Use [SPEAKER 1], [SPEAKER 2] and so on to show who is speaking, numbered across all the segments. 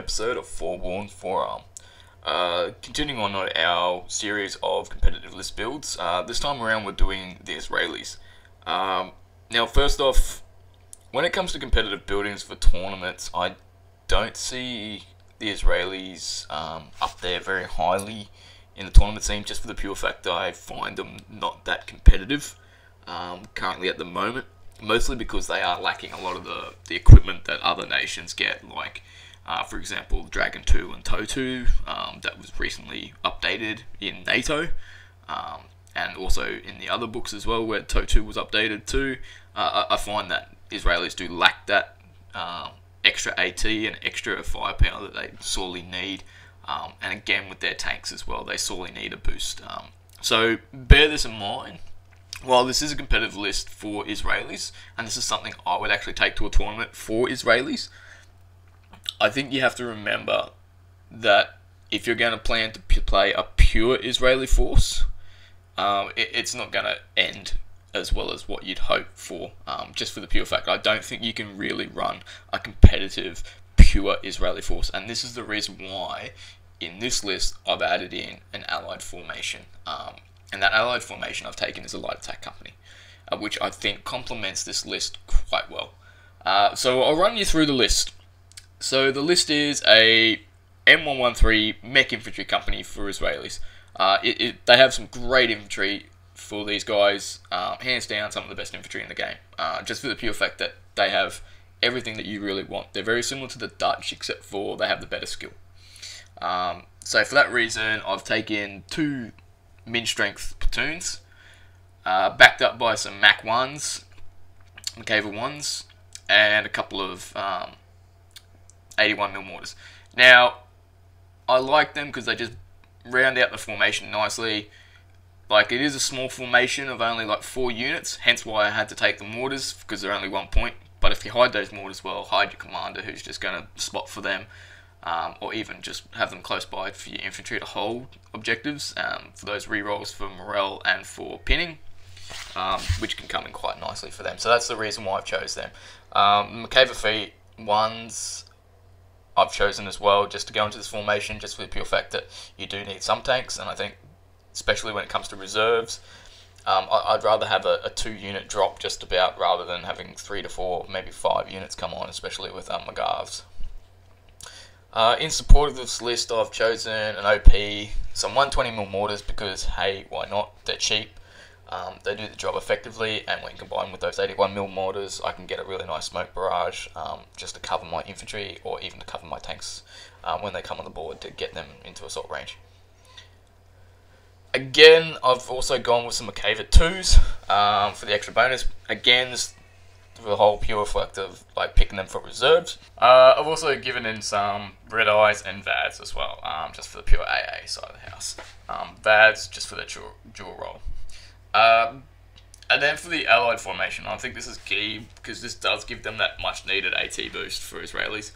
[SPEAKER 1] episode of Forewarned Forearm. Continuing on our series of competitive list builds, this time around we're doing the Israelis. Now, first off, when it comes to competitive buildings for tournaments, I don't see the Israelis up there very highly in the tournament scene, just for the pure fact that I find them not that competitive currently at the moment. Mostly because they are lacking a lot of the equipment that other nations get, like, for example, Dragon 2 and TOE 2, that was recently updated in NATO, and also in the other books as well, where TOE 2 was updated too. I find that Israelis do lack that extra AT and extra firepower that they sorely need, and again with their tanks as well, they sorely need a boost. So bear this in mind. While this is a competitive list for Israelis, and this is something I would actually take to a tournament for Israelis, I think you have to remember that if you're going to plan to play a pure Israeli force, it's not going to end as well as what you'd hope for, just for the pure fact I don't think you can really run a competitive pure Israeli force, and this is the reason why in this list I've added in an allied formation. And that allied formation I've taken is a light attack company, which I think complements this list quite well. So I'll run you through the list. So the list is a M113 mech infantry company for Israelis. They have some great infantry for these guys, hands down some of the best infantry in the game, just for the pure fact that they have everything that you really want. They're very similar to the Dutch, except for they have the better skill. So for that reason, I've taken two min-strength platoons, backed up by some Mach 1s, Makava 1s, and a couple of 81mm mortars. Now, I like them because they just round out the formation nicely. Like, it is a small formation of only like 4 units, hence why I had to take the mortars, because they're only 1 point. But if you hide those mortars well, hide your commander who's just going to spot for them, or even just have them close by for your infantry to hold objectives, for those rerolls for morale and for pinning, which can come in quite nicely for them. So that's the reason why I've chose them. Makava feet 1s I've chosen as well, just to go into this formation, just for the pure fact that you do need some tanks, and I think especially when it comes to reserves, I'd rather have a 2-unit drop just about, rather than having 3 to 4, maybe 5 units come on, especially with Magavs. In support of this list, I've chosen an OP, some 120mm mortars, because hey, why not? They're cheap, they do the job effectively, and when combined with those 81mm mortars, I can get a really nice smoke barrage, just to cover my infantry, or even to cover my tanks when they come on the board, to get them into assault range. Again, I've also gone with some Makava 2s for the extra bonus. Again, this the whole pure fact of like picking them for reserves. I've also given in some Red Eyes and VADs as well, just for the pure AA side of the house. VADs just for the dual roll. And then for the allied formation, I think this is key because this does give them that much needed AT boost for Israelis.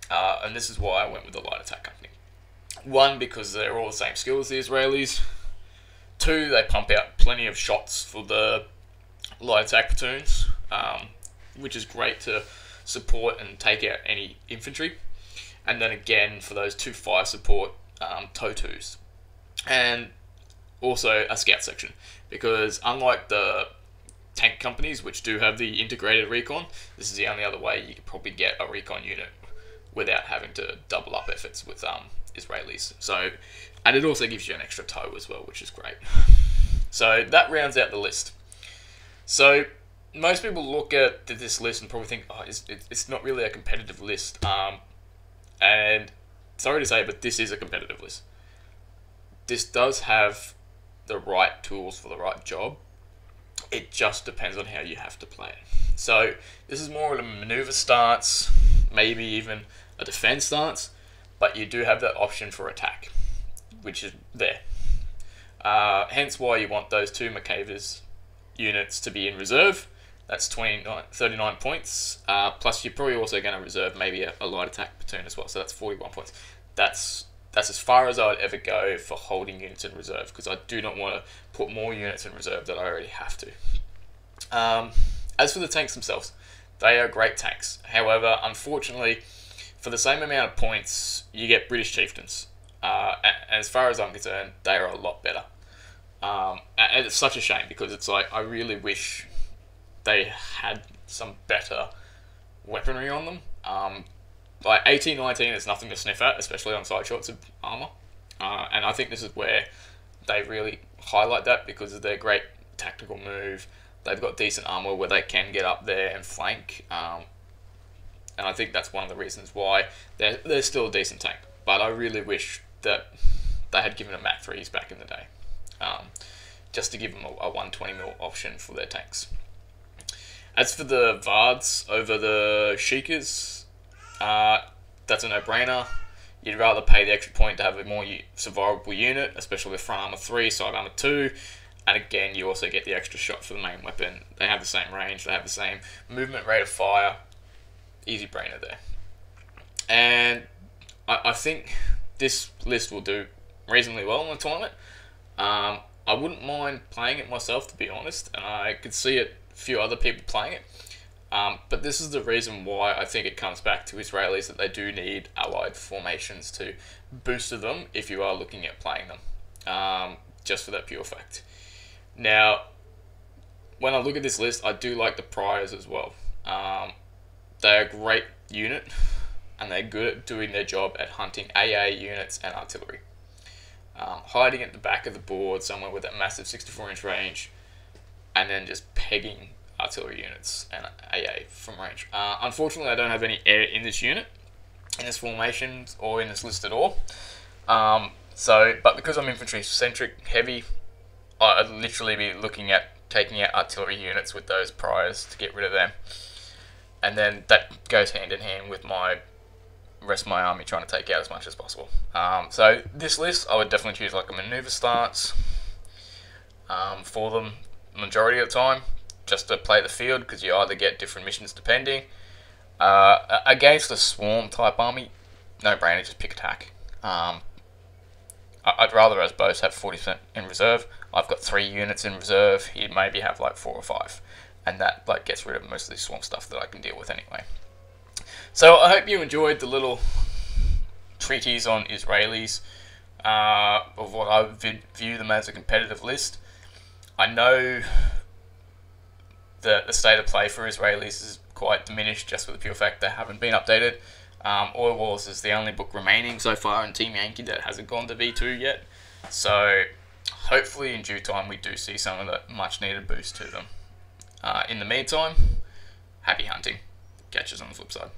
[SPEAKER 1] And this is why I went with the light attack company. 1, because they're all the same skill as the Israelis. 2, they pump out plenty of shots for the light attack platoons, which is great to support and take out any infantry. And then again, for those 2 fire support TOE 2s. And also a scout section, because unlike the tank companies, which do have the integrated recon, this is the only other way you could probably get a recon unit without having to double up efforts with Israelis. So, and it also gives you an extra TOE as well, which is great. So that rounds out the list. So most people look at this list and probably think, oh, it's not really a competitive list. And sorry to say, but this is a competitive list. This does have the right tools for the right job. It just depends on how you have to play it. So this is more of a maneuver stance, maybe even a defense stance, but you do have that option for attack, which is there. Hence why you want those 2 Makavas units to be in reserve. That's 39 points, plus you're probably also going to reserve maybe a light attack platoon as well, so that's 41 points. That's as far as I would ever go for holding units in reserve, because I do not want to put more units in reserve that I already have to. As for the tanks themselves, they are great tanks. However, unfortunately, For the same amount of points, you get British chieftains. And as far as I'm concerned, they are a lot better. And it's such a shame because it's like I really wish they had some better weaponry on them. Like 1819 is nothing to sniff at, especially on side shots of armor. And I think this is where they really highlight that because of their great tactical move. They've got decent armor where they can get up there and flank. And I think that's one of the reasons why they're still a decent tank. But I really wish that they had given them Mat 3s back in the day. Just to give them a 120mm option for their tanks. As for the Vards over the Sheikahs, that's a no-brainer. You'd rather pay the extra point to have a more survivable unit, especially with front armor 3, side armor 2. And again, you also get the extra shot for the main weapon. They have the same range, they have the same movement rate of fire. Easy brainer there. And I think this list will do reasonably well in the tournament. I wouldn't mind playing it myself, to be honest, and I could see a few other people playing it. But this is the reason why I think it comes back to Israelis, that they do need allied formations to boost them if you are looking at playing them, just for that pure fact. Now, when I look at this list, I do like the priors as well. They're a great unit, and they're good at doing their job at hunting AA units and artillery. Hiding at the back of the board somewhere with that massive 64-inch range, and then just pegging artillery units and AA from range. Unfortunately, I don't have any air in this unit, in this formation, or in this list at all. But because I'm infantry-centric heavy, I'd literally be looking at taking out artillery units with those priors to get rid of them. And then that goes hand in hand with my rest of my army trying to take out as much as possible. So this list, I would definitely choose like a maneuver stance for them majority of the time, just to play the field, because you either get different missions depending. Against a swarm type army, no brainer, just pick attack. I'd rather us both have 40% in reserve. I've got 3 units in reserve. He'd maybe have like 4 or 5. And that like gets rid of most of the swarm stuff that I can deal with anyway. So I hope you enjoyed the little treatise on Israelis, of what I view them as a competitive list. I know that the state of play for Israelis is quite diminished just for the pure fact they haven't been updated. Oil Wars is the only book remaining so far in Team Yankee that hasn't gone to V2 yet. So hopefully in due time we do see some of that much needed boost to them. In the meantime, happy hunting. Catch us on the flip side.